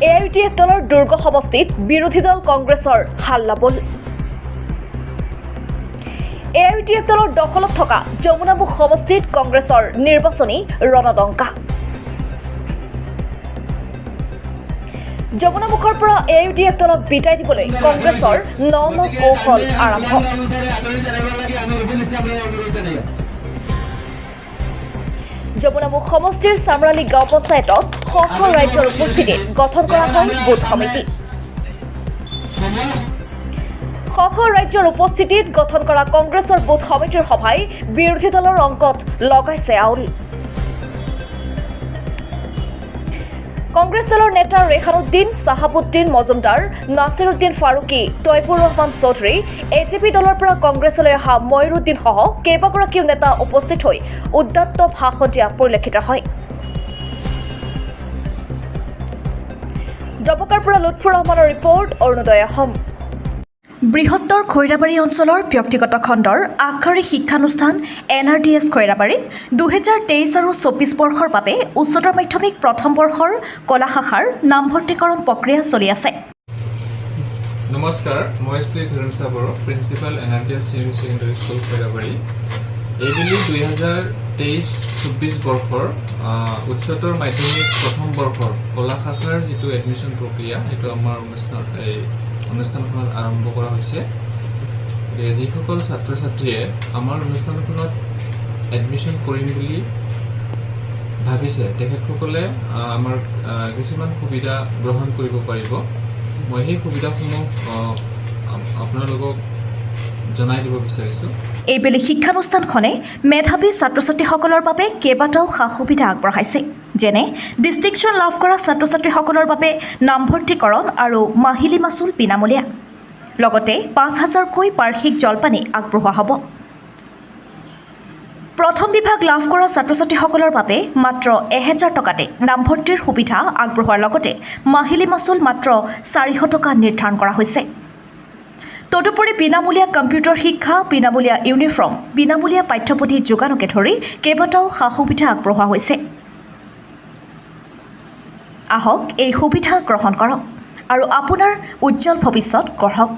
Aiudf দলৰ দুৰ্গ সমষ্টিত বিৰোধী দল কংগ্ৰেছৰ হাল্লাবোল। Aiudf দলৰ দখলত থকা যমুনামুখ সমষ্টিত কংগ্ৰেছৰ নিৰ্বাচনী ৰণদংকা। যমুনামুখৰ পৰা Aiudf দলক বিদায় দিবলৈ কংগ্ৰেছৰ ন কৌশল আৰম্ভ। যমুনামুখ সমষ্টিৰ চামৰালী গাঁও পঞ্চায়তত ৰাজ্যৰ উপস্থিতিত গঠন কৰা হয় বুথ সমিতি। ৰাজ্যৰ উপস্থিতিত গঠন কৰা কংগ্ৰেছৰ বুথ সমিতিৰ সভাই বিৰোধী দলৰ অংকত লগাইছে আউল। কংগ্ৰেছ দলৰ নেতা ৰেহানুদ্দিন, চাহাবুদ্দিন মজুমদাৰ, নাছিৰুদ্দিন ফাৰুকী, তৈবুৰ ৰহমান চৌধুৰী, এজিপি দলৰ পৰা কংগ্ৰেছলৈ অহা ময়ুৰুদ্দিন সহ কেইবাগৰাকীও নেতা উপস্থিত হৈ উদ্দাত্ত ভাষণ দিয়া পৰিলক্ষিত হয়। ডবকাৰ পৰা লুৎফুৰ ৰহমানৰ ৰিপৰ্ট, অৰুণোদয় অসম। বৃহত্তৰ খৈৰাবাৰী অঞ্চলৰ ব্যক্তিগত খণ্ডৰ আগশাৰী শিক্ষানুষ্ঠান NRDS খৈৰাবাৰীত 2023 আৰু 24 বৰ্ষৰ বাবে উচ্চতৰ মাধ্যমিক প্ৰথম বৰ্ষৰ কলা শাখাৰ নামভৰ্তিকৰণ প্ৰক্ৰিয়া চলি আছে। নমস্কাৰ, মই Shri Dhiren Boro, principal NRDS senior secondary school Khairabari. এইবেলি 2023-24 বৰ্ষৰ উচ্চতৰ মাধ্যমিক প্ৰথম বৰ্ষৰ কলা শাখাৰ যিটো এডমিশ্যন প্ৰক্ৰিয়া, সেইটো আমাৰ অনুষ্ঠানখনত আৰম্ভ কৰা হৈছে। যিসকল ছাত্ৰ ছাত্ৰীয়ে আমাৰ অনুষ্ঠানখনত এডমিশ্যন কৰিম বুলি ভাবিছে, তেখেতসকলে আমাৰ কিছুমান সুবিধা গ্ৰহণ কৰিব পাৰিব। মই সেই সুবিধাসমূহ আপোনালোকক জনাই দিব বিচাৰিছোঁ। এইবেলি শিক্ষানুষ্ঠানখনে মেধাৱী ছাত্ৰ ছাত্ৰীসকলৰ বাবে কেইবাটাও সা সুবিধা আগবঢ়াইছে, যেনে ডিষ্টিংশ্যন লাভ কৰা ছাত্ৰ ছাত্ৰীসকলৰ বাবে নামভৰ্তিকৰণ আৰু মাহিলী মাচুল বিনামূলীয়া, লগতে 5,000কৈ বাৰ্ষিক জলপানী আগবঢ়োৱা হ'ব। প্ৰথম বিভাগ লাভ কৰা ছাত্ৰ ছাত্ৰীসকলৰ বাবে মাত্ৰ 1,000 টকাতে নামভৰ্তিৰ সুবিধা আগবঢ়োৱাৰ লগতে মাহিলী মাচুল মাত্ৰ 400 টকা নিৰ্ধাৰণ কৰা হৈছে। তদুপৰি বিনামূলীয়া কম্পিউটাৰ শিক্ষা, বিনামূলীয়া ইউনিফৰ্ম, বিনামূলীয়া পাঠ্যপুথি যোগানকে ধৰি কেইবাটাও সা সুবিধা আগবঢ়োৱা হৈছে। আহক এই সুবিধা গ্ৰহণ কৰক আৰু আপোনাৰ উজ্জ্বল ভৱিষ্যত গঢ়ক।